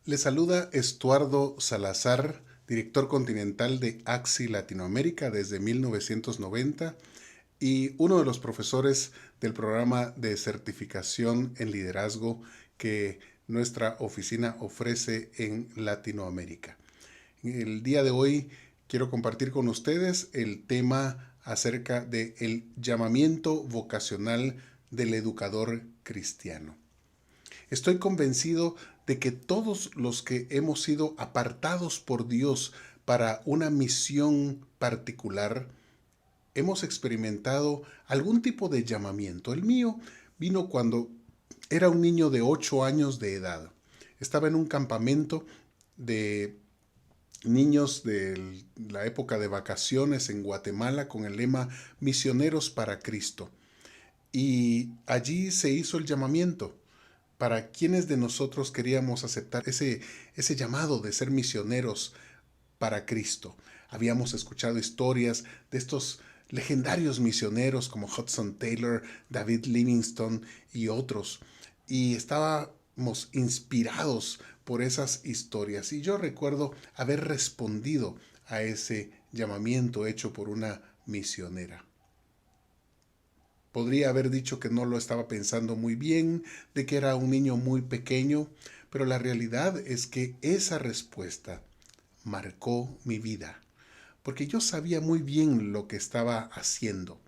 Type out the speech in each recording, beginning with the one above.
Le saluda Estuardo Salazar, director continental de AXI Latinoamérica desde 1990 y uno de los profesores del programa de certificación en liderazgo que nuestra oficina ofrece en Latinoamérica. El día de hoy quiero compartir con ustedes el tema acerca del llamamiento vocacional del educador cristiano. Estoy convencido de que todos los que hemos sido apartados por Dios para una misión particular, hemos experimentado algún tipo de llamamiento. El mío vino cuando era un niño de 8 años de edad. Estaba en un campamento de niños de la época de vacaciones en Guatemala con el lema Misioneros para Cristo. Y allí se hizo el llamamiento para quienes de nosotros queríamos aceptar ese llamado de ser misioneros para Cristo. Habíamos escuchado historias de estos legendarios misioneros como Hudson Taylor, David Livingstone y otros. Y estábamos inspirados por esas historias. Y yo recuerdo haber respondido a ese llamamiento hecho por una misionera. Podría haber dicho que no lo estaba pensando muy bien, de que era un niño muy pequeño, pero la realidad es que esa respuesta marcó mi vida, porque yo sabía muy bien lo que estaba haciendo.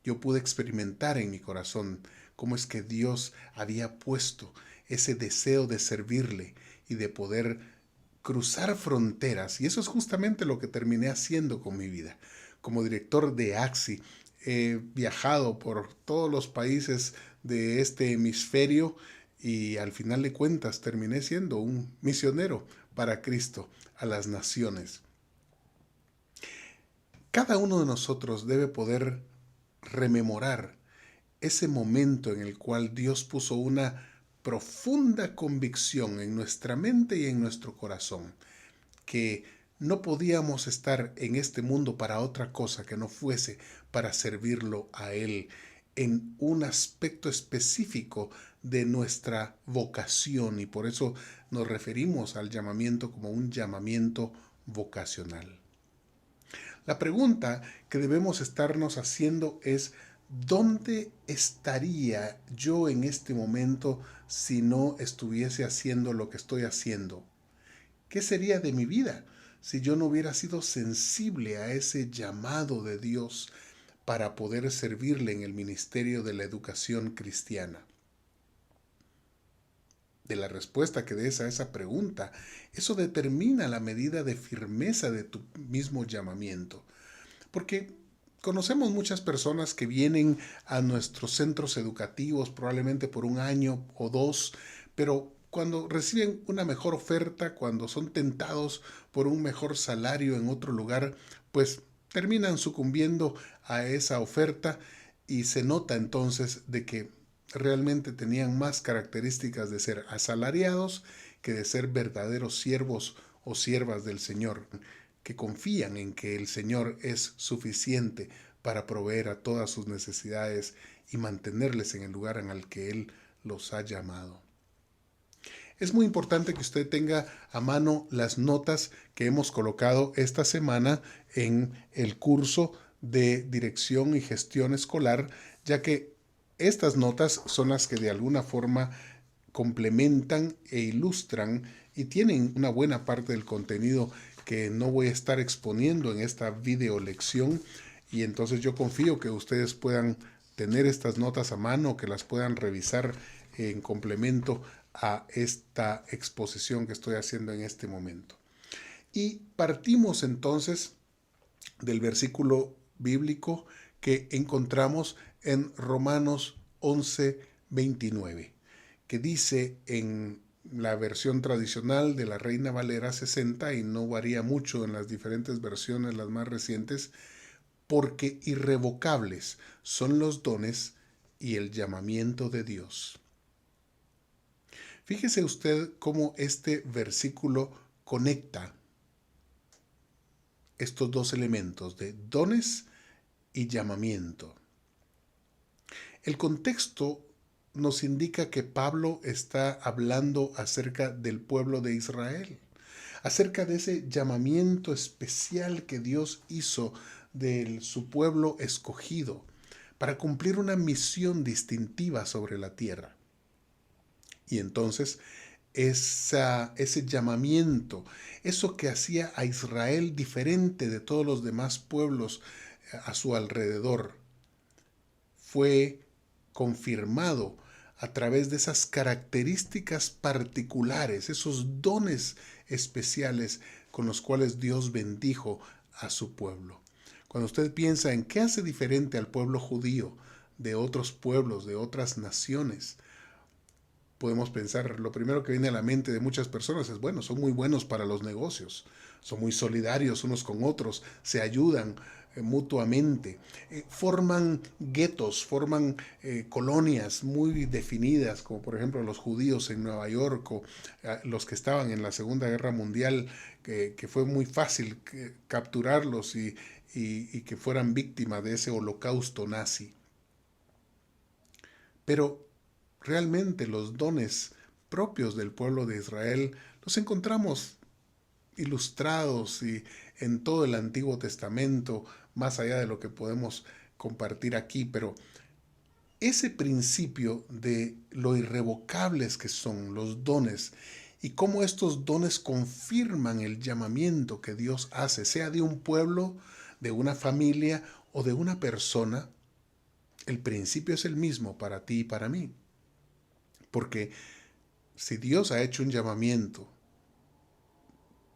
Yo pude experimentar en mi corazón cómo es que Dios había puesto ese deseo de servirle y de poder cruzar fronteras. Y eso es justamente lo que terminé haciendo con mi vida. Como director de AXI, he viajado por todos los países de este hemisferio y al final de cuentas terminé siendo un misionero para Cristo a las naciones. Cada uno de nosotros debe poder rememorar ese momento en el cual Dios puso una profunda convicción en nuestra mente y en nuestro corazón, que no podíamos estar en este mundo para otra cosa que no fuese para servirlo a Él en un aspecto específico de nuestra vocación, y por eso nos referimos al llamamiento como un llamamiento vocacional. La pregunta que debemos estarnos haciendo es: ¿dónde estaría yo en este momento si no estuviese haciendo lo que estoy haciendo? ¿Qué sería de mi vida si yo no hubiera sido sensible a ese llamado de Dios para poder servirle en el ministerio de la educación cristiana? De la respuesta que des a esa pregunta, eso determina la medida de firmeza de tu mismo llamamiento. Porque conocemos muchas personas que vienen a nuestros centros educativos probablemente por un año o dos, pero cuando reciben una mejor oferta, cuando son tentados por un mejor salario en otro lugar, pues terminan sucumbiendo a esa oferta, y se nota entonces de que realmente tenían más características de ser asalariados que de ser verdaderos siervos o siervas del Señor, que confían en que el Señor es suficiente para proveer a todas sus necesidades y mantenerles en el lugar en el que Él los ha llamado. Es muy importante que usted tenga a mano las notas que hemos colocado esta semana en el curso de Dirección y Gestión Escolar, ya que estas notas son las que de alguna forma complementan e ilustran y tienen una buena parte del contenido que no voy a estar exponiendo en esta video lección, y entonces yo confío que ustedes puedan tener estas notas a mano, que las puedan revisar en complemento a esta exposición que estoy haciendo en este momento. Y partimos entonces del versículo bíblico que encontramos en Romanos 11:29, que dice en la versión tradicional de la Reina Valera 60, y no varía mucho en las diferentes versiones, las más recientes: porque irrevocables son los dones y el llamamiento de Dios. Fíjese usted cómo este versículo conecta estos dos elementos de dones y llamamiento. El contexto nos indica que Pablo está hablando acerca del pueblo de Israel, acerca de ese llamamiento especial que Dios hizo de su pueblo escogido para cumplir una misión distintiva sobre la tierra. Y entonces ese llamamiento, eso que hacía a Israel diferente de todos los demás pueblos a su alrededor, fue confirmado a través de esas características particulares, esos dones especiales con los cuales Dios bendijo a su pueblo. Cuando usted piensa en qué hace diferente al pueblo judío de otros pueblos, de otras naciones, podemos pensar, lo primero que viene a la mente de muchas personas es, bueno, son muy buenos para los negocios, son muy solidarios unos con otros, se ayudan mutuamente, forman guetos, forman colonias muy definidas, como por ejemplo los judíos en Nueva York o los que estaban en la Segunda Guerra Mundial, que fue muy fácil capturarlos y que fueran víctimas de ese holocausto nazi. Pero realmente los dones propios del pueblo de Israel los encontramos ilustrados y en todo el Antiguo Testamento, más allá de lo que podemos compartir aquí, pero ese principio de lo irrevocables que son los dones y cómo estos dones confirman el llamamiento que Dios hace, sea de un pueblo, de una familia o de una persona, el principio es el mismo para ti y para mí. Porque si Dios ha hecho un llamamiento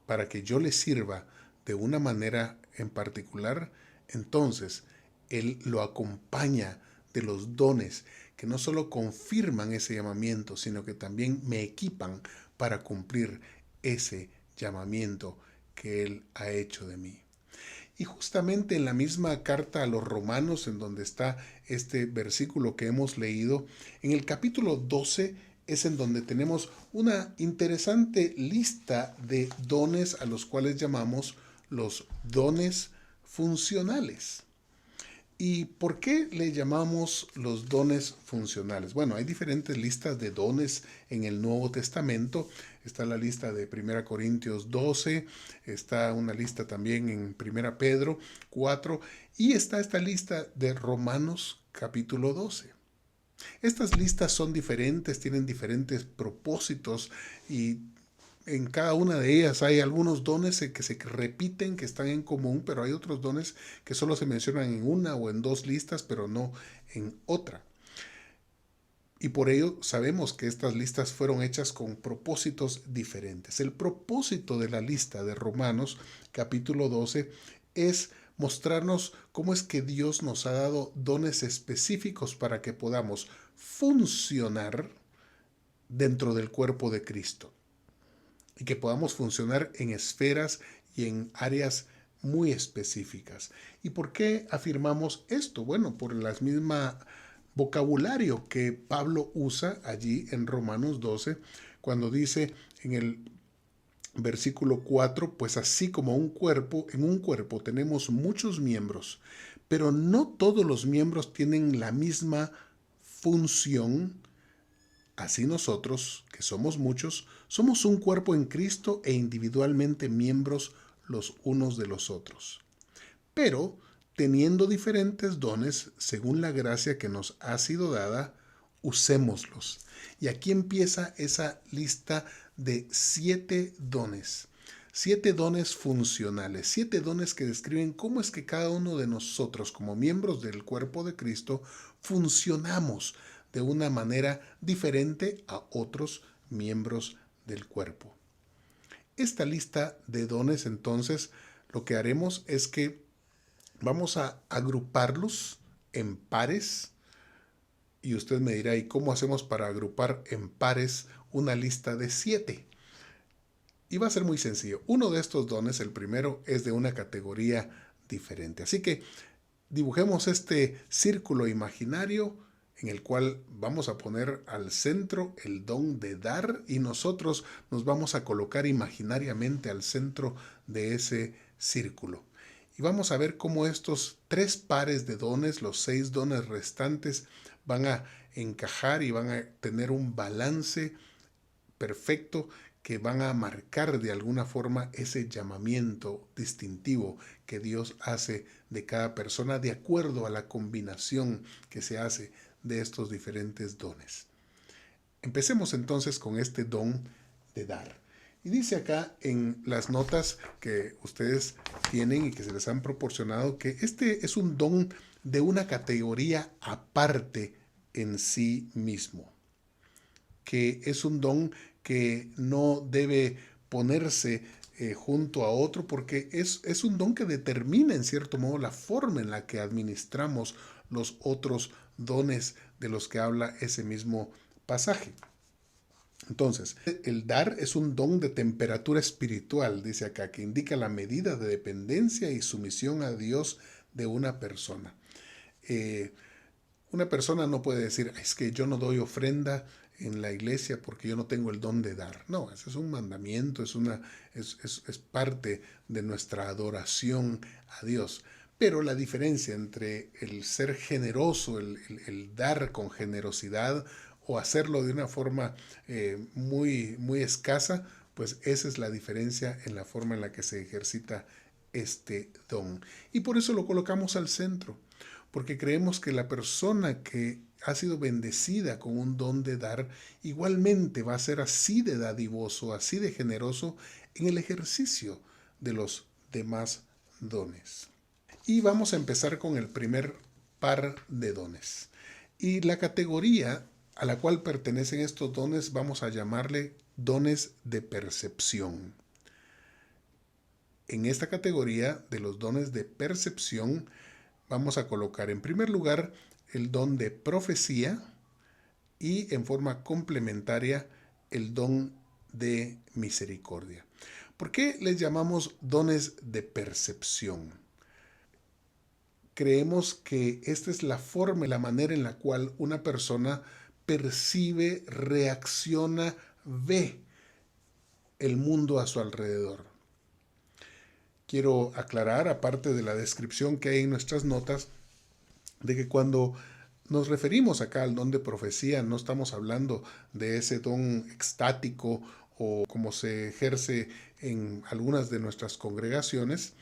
para que yo le sirva de una manera en particular, entonces Él lo acompaña de los dones que no solo confirman ese llamamiento, sino que también me equipan para cumplir ese llamamiento que Él ha hecho de mí. Y justamente en la misma carta a los romanos, en donde está este versículo que hemos leído, en el capítulo 12 es en donde tenemos una interesante lista de dones a los cuales llamamos los dones funcionales. ¿Y por qué le llamamos los dones funcionales? Bueno, hay diferentes listas de dones en el Nuevo Testamento. Está la lista de 1 Corintios 12, está una lista también en 1 Pedro 4 y está esta lista de Romanos capítulo 12. Estas listas son diferentes, tienen diferentes propósitos y en cada una de ellas hay algunos dones que se repiten, que están en común, pero hay otros dones que solo se mencionan en una o en dos listas, pero no en otra. Y por ello sabemos que estas listas fueron hechas con propósitos diferentes. El propósito de la lista de Romanos capítulo 12 es mostrarnos cómo es que Dios nos ha dado dones específicos para que podamos funcionar dentro del cuerpo de Cristo y que podamos funcionar en esferas y en áreas muy específicas. ¿Y por qué afirmamos esto? Bueno, por el mismo vocabulario que Pablo usa allí en Romanos 12, cuando dice en el versículo 4, pues así como en un cuerpo tenemos muchos miembros, pero no todos los miembros tienen la misma función. Así nosotros, que somos muchos, somos un cuerpo en Cristo e individualmente miembros los unos de los otros. Pero, teniendo diferentes dones, según la gracia que nos ha sido dada, usémoslos. Y aquí empieza esa lista de 7 dones. 7 dones funcionales, 7 dones que describen cómo es que cada uno de nosotros, como miembros del cuerpo de Cristo, funcionamos de una manera diferente a otros miembros del cuerpo. Esta lista de dones, entonces, lo que haremos es que vamos a agruparlos en pares. Y usted me dirá, ¿y cómo hacemos para agrupar en pares una lista de 7? Y va a ser muy sencillo. Uno de estos dones, el primero, es de una categoría diferente. Así que dibujemos este círculo imaginario en el cual vamos a poner al centro el don de dar y nosotros nos vamos a colocar imaginariamente al centro de ese círculo. Y vamos a ver cómo estos 3 pares de dones, los 6 dones restantes, van a encajar y van a tener un balance perfecto que van a marcar de alguna forma ese llamamiento distintivo que Dios hace de cada persona de acuerdo a la combinación que se hace de estos diferentes dones. Empecemos entonces con este don de dar. Y dice acá en las notas que ustedes tienen y que se les han proporcionado que este es un don de una categoría aparte en sí mismo, que es un don que no debe ponerse junto a otro porque es un don que determina en cierto modo la forma en la que administramos los otros dones de los que habla ese mismo pasaje. Entonces, el dar es un don de temperatura espiritual, dice acá, que indica la medida de dependencia y sumisión a Dios de una persona. Una persona no puede decir, es que yo no doy ofrenda en la iglesia porque yo no tengo el don de dar. No, ese es un mandamiento, es parte de nuestra adoración a Dios. Pero la diferencia entre el ser generoso, el dar con generosidad o hacerlo de una forma muy escasa, pues esa es la diferencia en la forma en la que se ejercita este don. Y por eso lo colocamos al centro, porque creemos que la persona que ha sido bendecida con un don de dar, igualmente va a ser así de dadivoso, así de generoso en el ejercicio de los demás dones. Y vamos a empezar con el primer par de dones. Y la categoría a la cual pertenecen estos dones vamos a llamarle dones de percepción. En esta categoría de los dones de percepción vamos a colocar en primer lugar el don de profecía y en forma complementaria el don de misericordia. ¿Por qué les llamamos dones de percepción? Creemos que esta es la forma y la manera en la cual una persona percibe, reacciona, ve el mundo a su alrededor. Quiero aclarar, aparte de la descripción que hay en nuestras notas, de que cuando nos referimos acá al don de profecía, no estamos hablando de ese don extático o como se ejerce en algunas de nuestras congregaciones.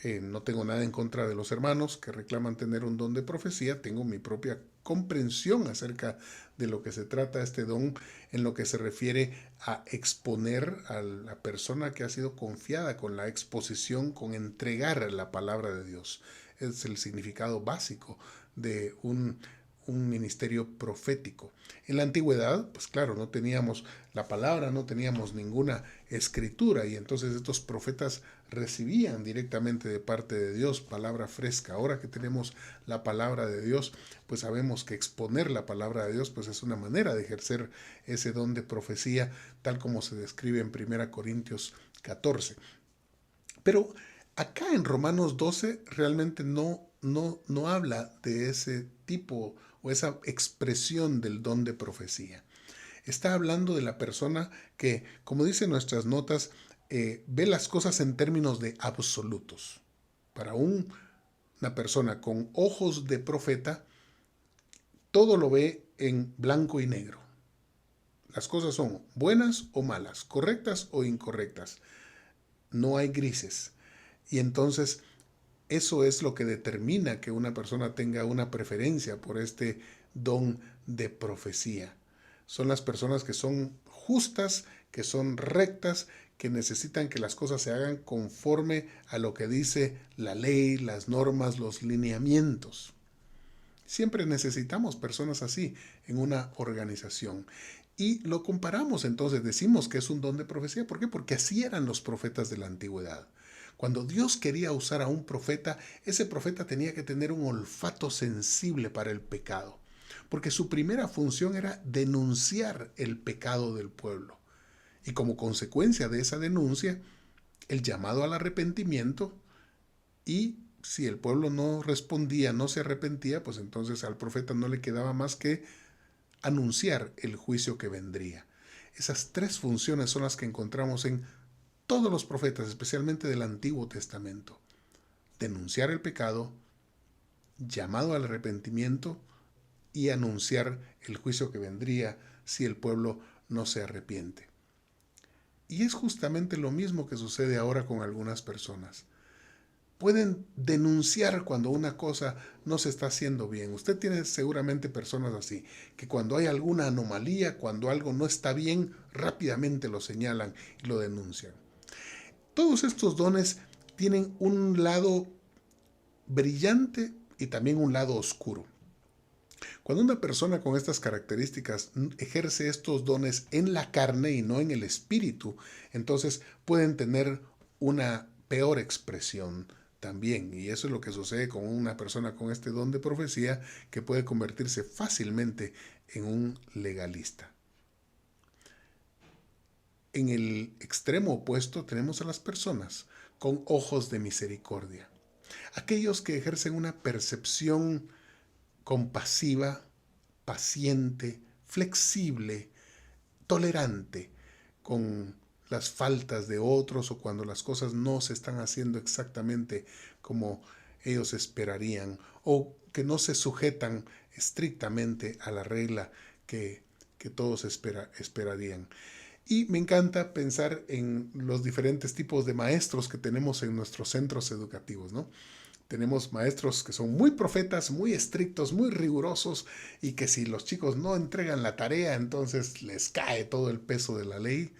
No tengo nada en contra de los hermanos que reclaman tener un don de profecía, tengo mi propia comprensión acerca de lo que se trata este don en lo que se refiere a exponer a la persona que ha sido confiada con la exposición, con entregar la palabra de Dios. Es el significado básico de un ministerio profético. En la antigüedad, pues claro, no teníamos la palabra, no teníamos ninguna escritura y entonces estos profetas recibían directamente de parte de Dios palabra fresca. Ahora que tenemos la palabra de Dios, pues sabemos que exponer la palabra de Dios pues es una manera de ejercer ese don de profecía tal como se describe en 1 Corintios 14. Pero acá en Romanos 12 realmente no habla de ese tipo o esa expresión del don de profecía. Está hablando de la persona que, como dicen nuestras notas, ve las cosas en términos de absolutos. Para una persona con ojos de profeta, todo lo ve en blanco y negro. Las cosas son buenas o malas, correctas o incorrectas. No hay grises. Y entonces eso es lo que determina que una persona tenga una preferencia por este don de profecía. Son las personas que son justas, que son rectas, que necesitan que las cosas se hagan conforme a lo que dice la ley, las normas, los lineamientos. Siempre necesitamos personas así en una organización. Y lo comparamos entonces, decimos que es un don de profecía. ¿Por qué? Porque así eran los profetas de la antigüedad. Cuando Dios quería usar a un profeta, ese profeta tenía que tener un olfato sensible para el pecado, porque su primera función era denunciar el pecado del pueblo. Y como consecuencia de esa denuncia, el llamado al arrepentimiento, y si el pueblo no respondía, no se arrepentía, pues entonces al profeta no le quedaba más que anunciar el juicio que vendría. Esas tres funciones son las que encontramos en todos los profetas, especialmente del Antiguo Testamento. Denunciar el pecado, llamado al arrepentimiento y anunciar el juicio que vendría si el pueblo no se arrepiente. Y es justamente lo mismo que sucede ahora con algunas personas. Pueden denunciar cuando una cosa no se está haciendo bien. Usted tiene seguramente personas así, que cuando hay alguna anomalía, cuando algo no está bien, rápidamente lo señalan y lo denuncian. Todos estos dones tienen un lado brillante y también un lado oscuro. Cuando una persona con estas características ejerce estos dones en la carne y no en el espíritu, entonces pueden tener una peor expresión también. Y eso es lo que sucede con una persona con este don de profecía, que puede convertirse fácilmente en un legalista. En el extremo opuesto tenemos a las personas con ojos de misericordia. Aquellos que ejercen una percepción compasiva, paciente, flexible, tolerante con las faltas de otros o cuando las cosas no se están haciendo exactamente como ellos esperarían o que no se sujetan estrictamente a la regla que todos esperarían. Y me encanta pensar en los diferentes tipos de maestros que tenemos en nuestros centros educativos, ¿no? Tenemos maestros que son muy profetas, muy estrictos, muy rigurosos y que si los chicos no entregan la tarea, entonces les cae todo el peso de la ley.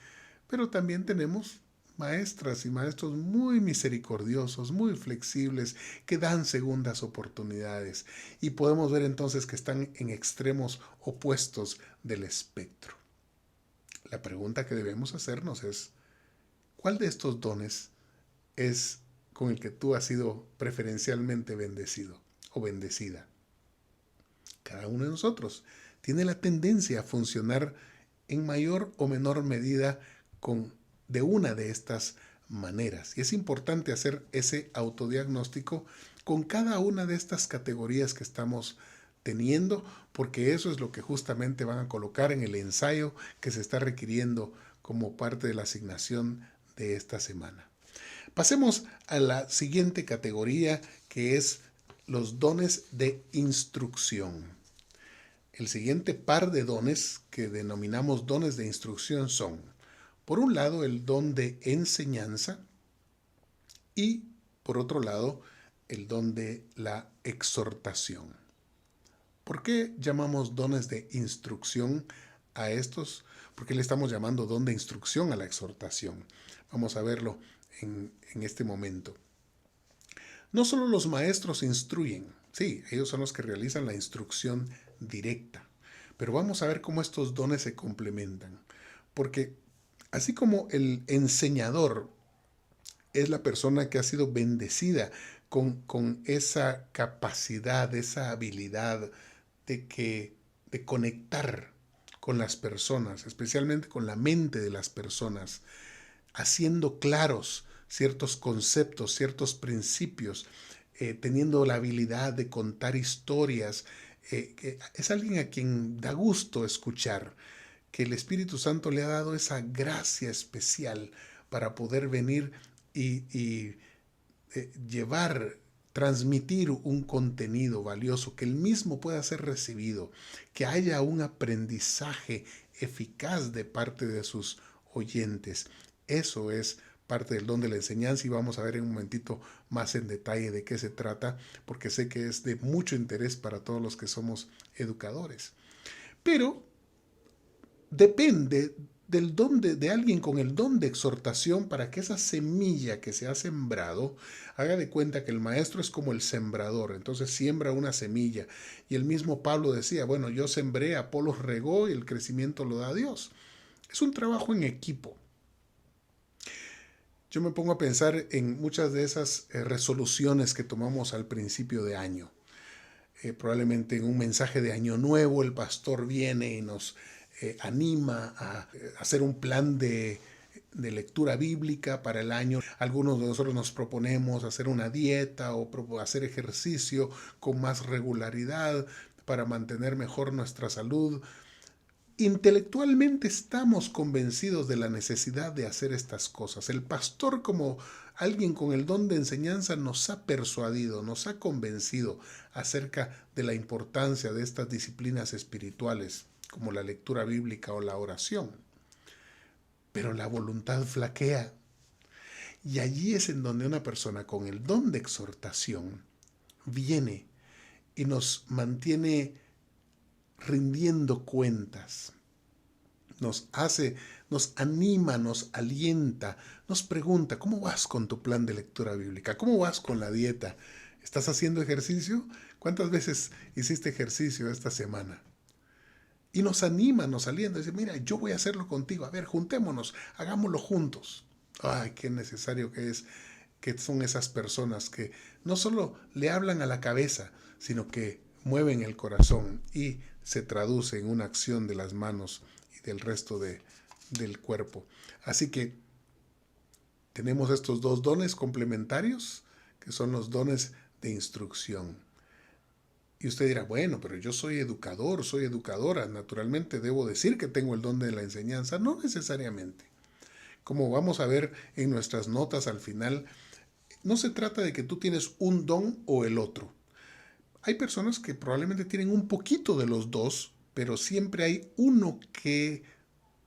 Pero también tenemos maestras y maestros muy misericordiosos, muy flexibles, que dan segundas oportunidades. Y podemos ver entonces que están en extremos opuestos del espectro. La pregunta que debemos hacernos es, ¿cuál de estos dones es con el que tú has sido preferencialmente bendecido o bendecida? Cada uno de nosotros tiene la tendencia a funcionar en mayor o menor medida de una de estas maneras. Y es importante hacer ese autodiagnóstico con cada una de estas categorías que estamos teniendo, porque eso es lo que justamente van a colocar en el ensayo que se está requiriendo como parte de la asignación de esta semana. Pasemos a la siguiente categoría, que es los dones de instrucción. El siguiente par de dones que denominamos dones de instrucción son, por un lado, el don de enseñanza y, por otro lado, el don de la exhortación. ¿Por qué llamamos dones de instrucción a estos? ¿Por qué le estamos llamando don de instrucción a la exhortación? Vamos a verlo en este momento. No solo los maestros instruyen, sí, ellos son los que realizan la instrucción directa, pero vamos a ver cómo estos dones se complementan, porque así como el enseñador es la persona que ha sido bendecida con esa capacidad, esa habilidad de conectar con las personas, especialmente con la mente de las personas, haciendo claros ciertos conceptos, ciertos principios, teniendo la habilidad de contar historias. Es alguien a quien da gusto escuchar, que el Espíritu Santo le ha dado esa gracia especial para poder venir y llevar, transmitir un contenido valioso, que él mismo pueda ser recibido, que haya un aprendizaje eficaz de parte de sus oyentes. Eso es parte del don de la enseñanza y vamos a ver en un momentito más en detalle de qué se trata, porque sé que es de mucho interés para todos los que somos educadores. Pero depende del don de alguien con el don de exhortación para que esa semilla que se ha sembrado, haga de cuenta que el maestro es como el sembrador, entonces siembra una semilla. Y el mismo Pablo decía, bueno, yo sembré, Apolos regó y el crecimiento lo da Dios. Es un trabajo en equipo. Yo me pongo a pensar en muchas de esas resoluciones que tomamos al principio de año. Probablemente en un mensaje de año nuevo el pastor viene y nos anima a hacer un plan de lectura bíblica para el año. Algunos de nosotros nos proponemos hacer una dieta o hacer ejercicio con más regularidad para mantener mejor nuestra salud. Intelectualmente estamos convencidos de la necesidad de hacer estas cosas. El pastor, como alguien con el don de enseñanza, nos ha persuadido, nos ha convencido acerca de la importancia de estas disciplinas espirituales, como la lectura bíblica o la oración. Pero la voluntad flaquea. Y allí es en donde una persona con el don de exhortación viene y nos mantiene rindiendo cuentas. Nos anima, nos alienta, nos pregunta, ¿cómo vas con tu plan de lectura bíblica? ¿Cómo vas con la dieta? ¿Estás haciendo ejercicio? ¿Cuántas veces hiciste ejercicio esta semana? Y nos anima, nos alienta, dice, mira, yo voy a hacerlo contigo, a ver, juntémonos, hagámoslo juntos. Ay, qué necesario que son esas personas que no solo le hablan a la cabeza, sino que mueven el corazón y se traduce en una acción de las manos y del resto del cuerpo. Así que tenemos estos dos dones complementarios, que son los dones de instrucción. Y usted dirá, bueno, pero yo soy educador, soy educadora, naturalmente debo decir que tengo el don de la enseñanza. No necesariamente. Como vamos a ver en nuestras notas al final, no se trata de que tú tienes un don o el otro. Hay personas que probablemente tienen un poquito de los dos, pero siempre hay uno que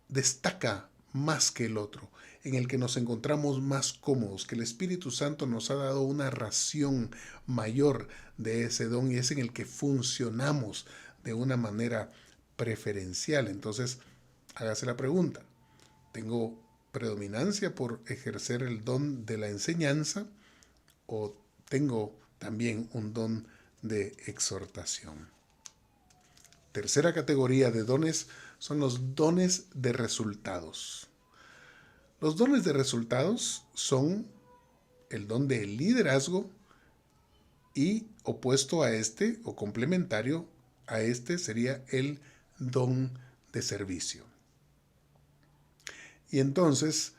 destaca más que el otro, en el que nos encontramos más cómodos, que el Espíritu Santo nos ha dado una ración mayor de ese don y es en el que funcionamos de una manera preferencial. Entonces, hágase la pregunta, ¿tengo predominancia por ejercer el don de la enseñanza o tengo también un don de exhortación? Tercera categoría de dones son los dones de resultados. Los dones de resultados son el don de liderazgo y opuesto a este o complementario a este sería el don de servicio. Y entonces,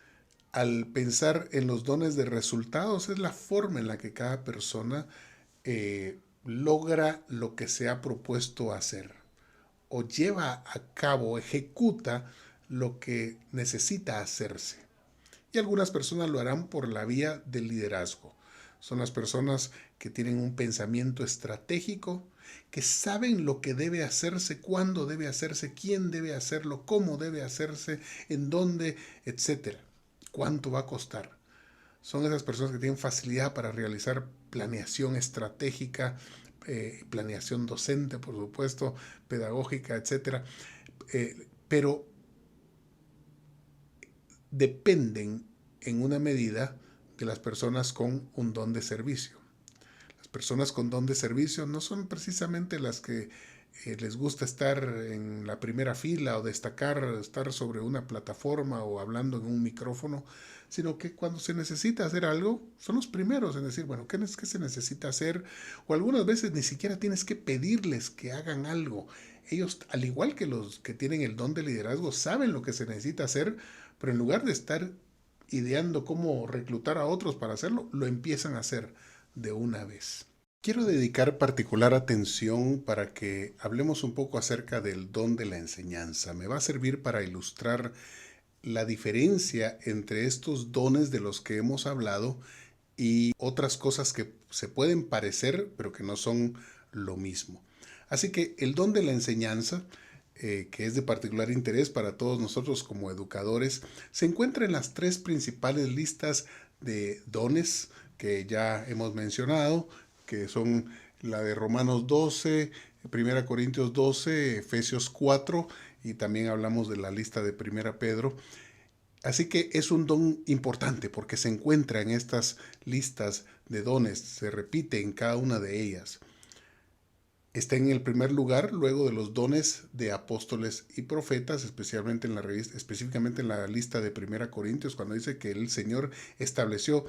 al pensar en los dones de resultados, es la forma en la que cada persona logra lo que se ha propuesto hacer o lleva a cabo, ejecuta lo que necesita hacerse. Y algunas personas lo harán por la vía del liderazgo. Son las personas que tienen un pensamiento estratégico, que saben lo que debe hacerse, cuándo debe hacerse, quién debe hacerlo, cómo debe hacerse, en dónde, etcétera. Cuánto va a costar. Son esas personas que tienen facilidad para realizar planeación estratégica, planeación docente, por supuesto, pedagógica, etcétera. Pero dependen en una medida de las personas con un don de servicio. Las personas con don de servicio no son precisamente las que les gusta estar en la primera fila o destacar, estar sobre una plataforma o hablando en un micrófono, sino que cuando se necesita hacer algo, son los primeros en decir, bueno, ¿qué se necesita hacer? O algunas veces ni siquiera tienes que pedirles que hagan algo. Ellos, al igual que los que tienen el don de liderazgo, saben lo que se necesita hacer, pero en lugar de estar ideando cómo reclutar a otros para hacerlo, lo empiezan a hacer de una vez. Quiero dedicar particular atención para que hablemos un poco acerca del don de la enseñanza. Me va a servir para ilustrar la diferencia entre estos dones de los que hemos hablado y otras cosas que se pueden parecer, pero que no son lo mismo. Así que el don de la enseñanza, que es de particular interés para todos nosotros como educadores, se encuentra en las tres principales listas de dones que ya hemos mencionado, que son la de Romanos 12, 1 Corintios 12, Efesios 4 y también hablamos de la lista de 1 Pedro. Así que es un don importante porque se encuentra en estas listas de dones, se repite en cada una de ellas. Está en el primer lugar luego de los dones de apóstoles y profetas, especialmente específicamente en la lista de 1 Corintios, cuando dice que el Señor estableció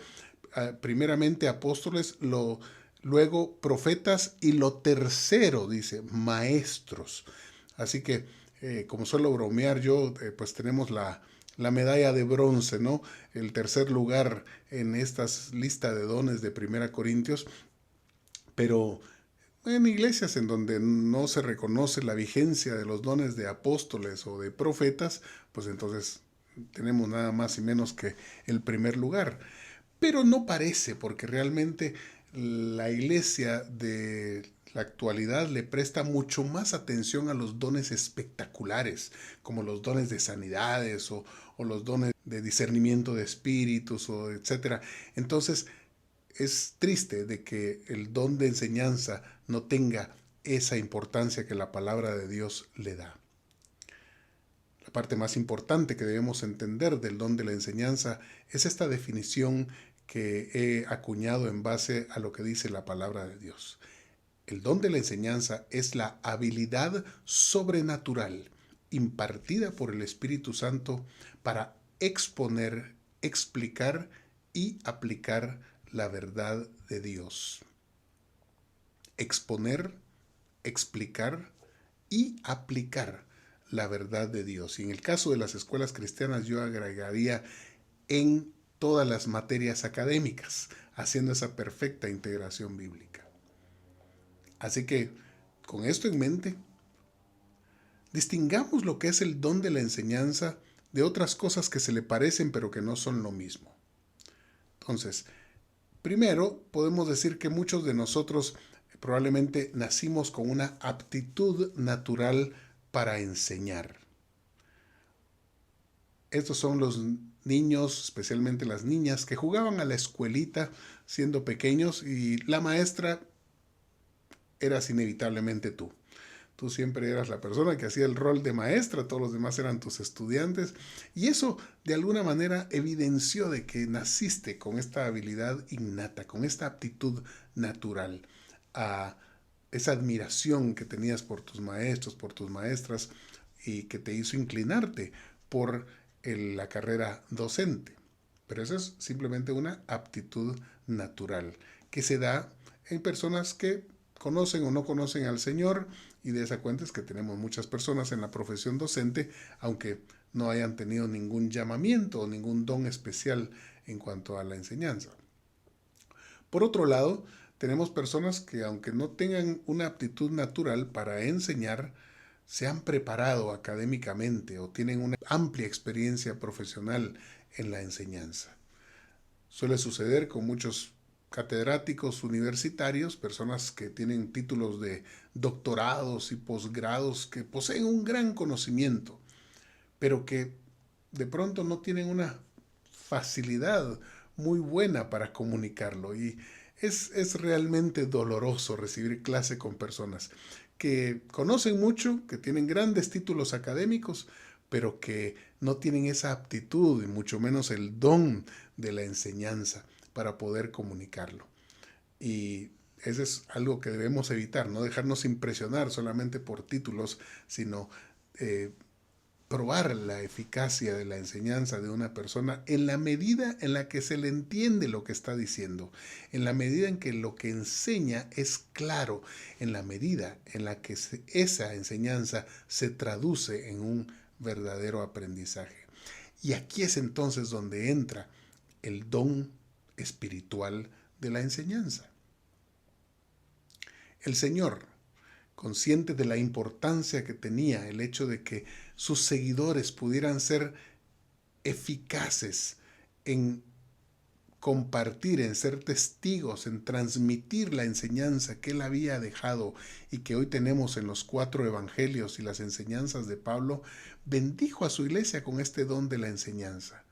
primeramente apóstoles, luego profetas y lo tercero, dice, maestros. Así que, como suelo bromear yo, pues tenemos la medalla de bronce, ¿no? El tercer lugar en esta lista de dones de 1 Corintios, pero En iglesias en donde no se reconoce la vigencia de los dones de apóstoles o de profetas, pues entonces tenemos nada más y menos que el primer lugar. Pero no parece, porque realmente la iglesia de la actualidad le presta mucho más atención a los dones espectaculares, como los dones de sanidades o los dones de discernimiento de espíritus, o etcétera. Entonces, es triste de que el don de enseñanza no tenga esa importancia que la palabra de Dios le da. La parte más importante que debemos entender del don de la enseñanza es esta definición que he acuñado en base a lo que dice la palabra de Dios. El don de la enseñanza es la habilidad sobrenatural impartida por el Espíritu Santo para exponer, explicar y aplicar la verdad de Dios. Exponer, explicar y aplicar la verdad de Dios. Y en el caso de las escuelas cristianas yo agregaría en todas las materias académicas, haciendo esa perfecta integración bíblica. Así que, con esto en mente, distingamos lo que es el don de la enseñanza de otras cosas que se le parecen pero que no son lo mismo. Entonces, primero, podemos decir que muchos de nosotros probablemente nacimos con una aptitud natural para enseñar. Estos son los niños, especialmente las niñas, que jugaban a la escuelita siendo pequeños y la maestra eras inevitablemente tú. Tú siempre eras la persona que hacía el rol de maestra, todos los demás eran tus estudiantes, y eso de alguna manera evidenció de que naciste con esta habilidad innata, con esta aptitud natural, a esa admiración que tenías por tus maestros, por tus maestras, y que te hizo inclinarte por la carrera docente. Pero eso es simplemente una aptitud natural que se da en personas que conocen o no conocen al Señor, y de esa cuenta es que tenemos muchas personas en la profesión docente, aunque no hayan tenido ningún llamamiento o ningún don especial en cuanto a la enseñanza. Por otro lado, tenemos personas que aunque no tengan una aptitud natural para enseñar, se han preparado académicamente o tienen una amplia experiencia profesional en la enseñanza. Suele suceder con muchos catedráticos universitarios, personas que tienen títulos de doctorados y posgrados, que poseen un gran conocimiento, pero que de pronto no tienen una facilidad muy buena para comunicarlo. Y es realmente doloroso recibir clase con personas que conocen mucho, que tienen grandes títulos académicos, pero que no tienen esa aptitud y mucho menos el don de la enseñanza para poder comunicarlo. Y eso es algo que debemos evitar, no dejarnos impresionar solamente por títulos, sino probar la eficacia de la enseñanza de una persona en la medida en la que se le entiende lo que está diciendo, en la medida en que lo que enseña es claro, en la medida en la que esa enseñanza se traduce en un verdadero aprendizaje. Y aquí es entonces donde entra el don espiritual de la enseñanza. El Señor, consciente de la importancia que tenía el hecho de que sus seguidores pudieran ser eficaces en compartir, en ser testigos, en transmitir la enseñanza que él había dejado y que hoy tenemos en los 4 evangelios y las enseñanzas de Pablo, bendijo a su iglesia con este don de la enseñanza,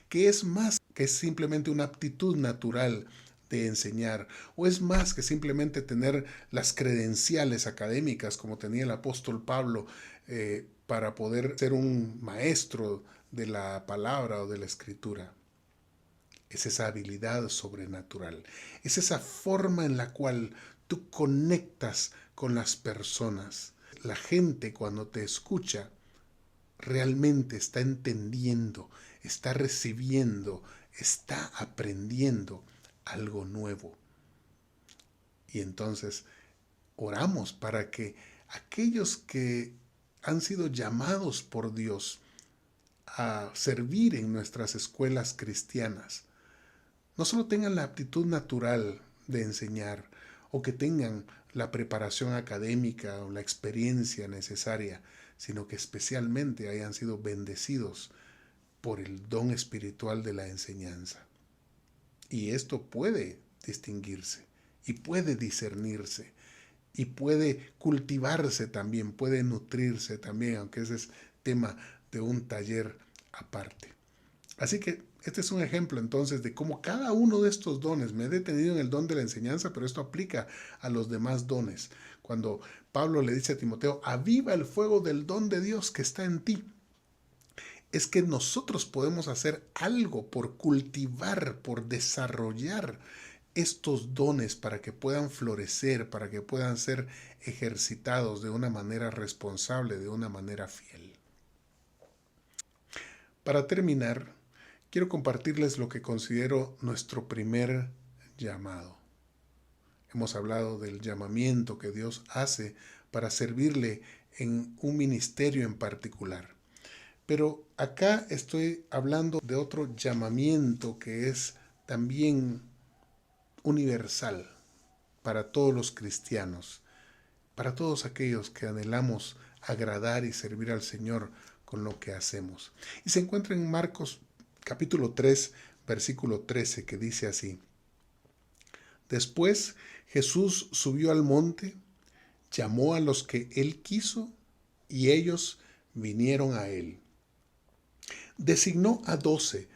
que es más que simplemente una aptitud natural de enseñar, o es más que simplemente tener las credenciales académicas como tenía el apóstol Pablo para poder ser un maestro de la palabra o de la escritura. Es esa habilidad sobrenatural, es esa forma en la cual tú conectas con las personas. La gente cuando te escucha realmente está entendiendo, está recibiendo, está aprendiendo algo nuevo. Y entonces oramos para que aquellos que han sido llamados por Dios a servir en nuestras escuelas cristianas no solo tengan la aptitud natural de enseñar o que tengan la preparación académica o la experiencia necesaria, sino que especialmente hayan sido bendecidos por el don espiritual de la enseñanza. Y esto puede distinguirse y puede discernirse y puede cultivarse también, puede nutrirse también, aunque ese es tema de un taller aparte. Así que este es un ejemplo entonces de cómo cada uno de estos dones, me he detenido en el don de la enseñanza, pero esto aplica a los demás dones. Cuando Pablo le dice a Timoteo, aviva el fuego del don de Dios que está en ti, es que nosotros podemos hacer algo por cultivar, por desarrollar estos dones para que puedan florecer, para que puedan ser ejercitados de una manera responsable, de una manera fiel. Para terminar, quiero compartirles lo que considero nuestro primer llamado. Hemos hablado del llamamiento que Dios hace para servirle en un ministerio en particular. Pero acá estoy hablando de otro llamamiento que es también universal para todos los cristianos, para todos aquellos que anhelamos agradar y servir al Señor con lo que hacemos. Y se encuentra en Marcos capítulo 3, versículo 13, que dice así: Después Jesús subió al monte, llamó a los que él quiso y ellos vinieron a él. Designó a 12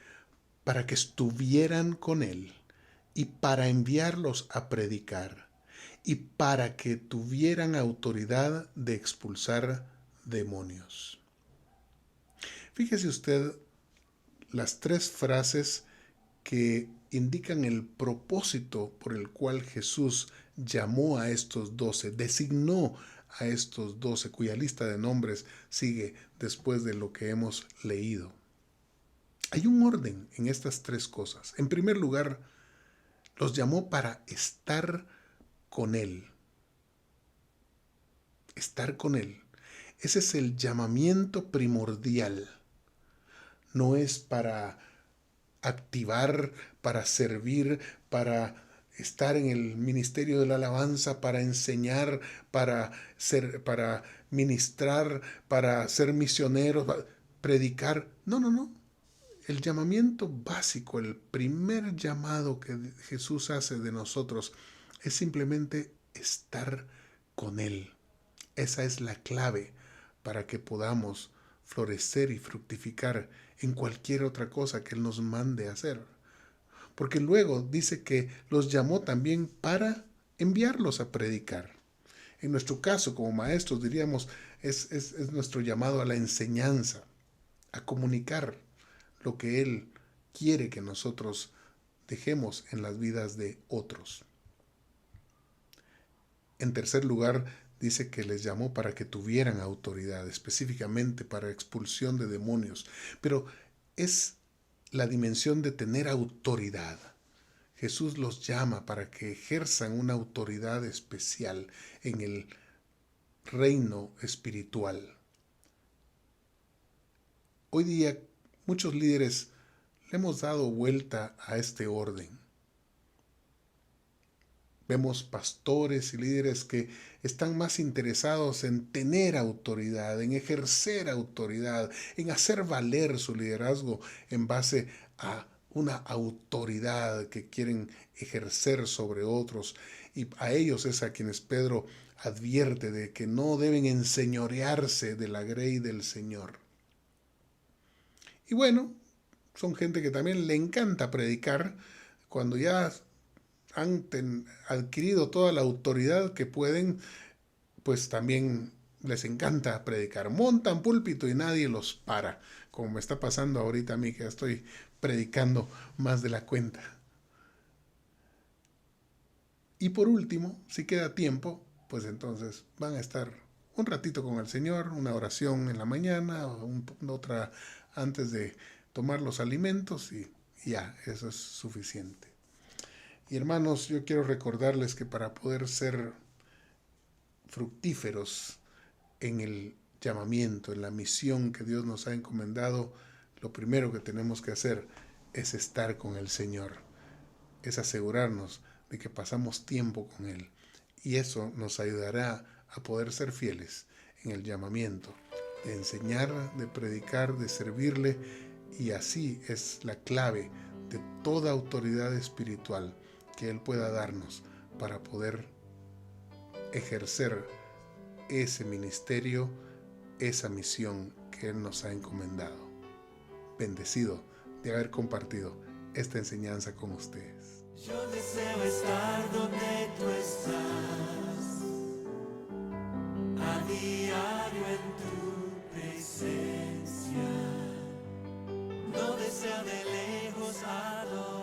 para que estuvieran con él y para enviarlos a predicar y para que tuvieran autoridad de expulsar demonios. Fíjese usted las tres frases que indican el propósito por el cual Jesús llamó a estos 12, designó a estos 12, cuya lista de nombres sigue después de lo que hemos leído. Hay un orden en estas tres cosas. En primer lugar, los llamó para estar con Él. Estar con Él. Ese es el llamamiento primordial. No es para activar, para servir, para estar en el ministerio de la alabanza, para enseñar, para ministrar, para ser misioneros, para predicar. No. El llamamiento básico, el primer llamado que Jesús hace de nosotros es simplemente estar con Él. Esa es la clave para que podamos florecer y fructificar en cualquier otra cosa que Él nos mande a hacer. Porque luego dice que los llamó también para enviarlos a predicar. En nuestro caso, como maestros, diríamos, es nuestro llamado a la enseñanza, a comunicar lo que Él quiere que nosotros dejemos en las vidas de otros. En tercer lugar, dice que les llamó para que tuvieran autoridad, específicamente para expulsión de demonios. Pero es la dimensión de tener autoridad. Jesús los llama para que ejerzan una autoridad especial en el reino espiritual. Hoy día muchos líderes le hemos dado vuelta a este orden. Vemos pastores y líderes que están más interesados en tener autoridad, en ejercer autoridad, en hacer valer su liderazgo en base a una autoridad que quieren ejercer sobre otros. Y a ellos es a quienes Pedro advierte de que no deben enseñorearse de la grey del Señor. Y bueno, son gente que también le encanta predicar cuando ya han adquirido toda la autoridad que pueden, pues también les encanta predicar. Montan púlpito y nadie los para, como me está pasando ahorita a mí que estoy predicando más de la cuenta. Y por último, si queda tiempo, pues entonces van a estar un ratito con el Señor, una oración en la mañana, otra antes de tomar los alimentos y ya, eso es suficiente. Y hermanos, yo quiero recordarles que para poder ser fructíferos en el llamamiento, en la misión que Dios nos ha encomendado, lo primero que tenemos que hacer es estar con el Señor, es asegurarnos de que pasamos tiempo con Él. Y eso nos ayudará a poder ser fieles en el llamamiento, de enseñar, de predicar, de servirle, y así es la clave de toda autoridad espiritual que Él pueda darnos para poder ejercer ese ministerio, esa misión que Él nos ha encomendado. Bendecido de haber compartido esta enseñanza con ustedes. Yo deseo estar donde tú estás, a diario en tu presencia. No deseo de lejos adorar.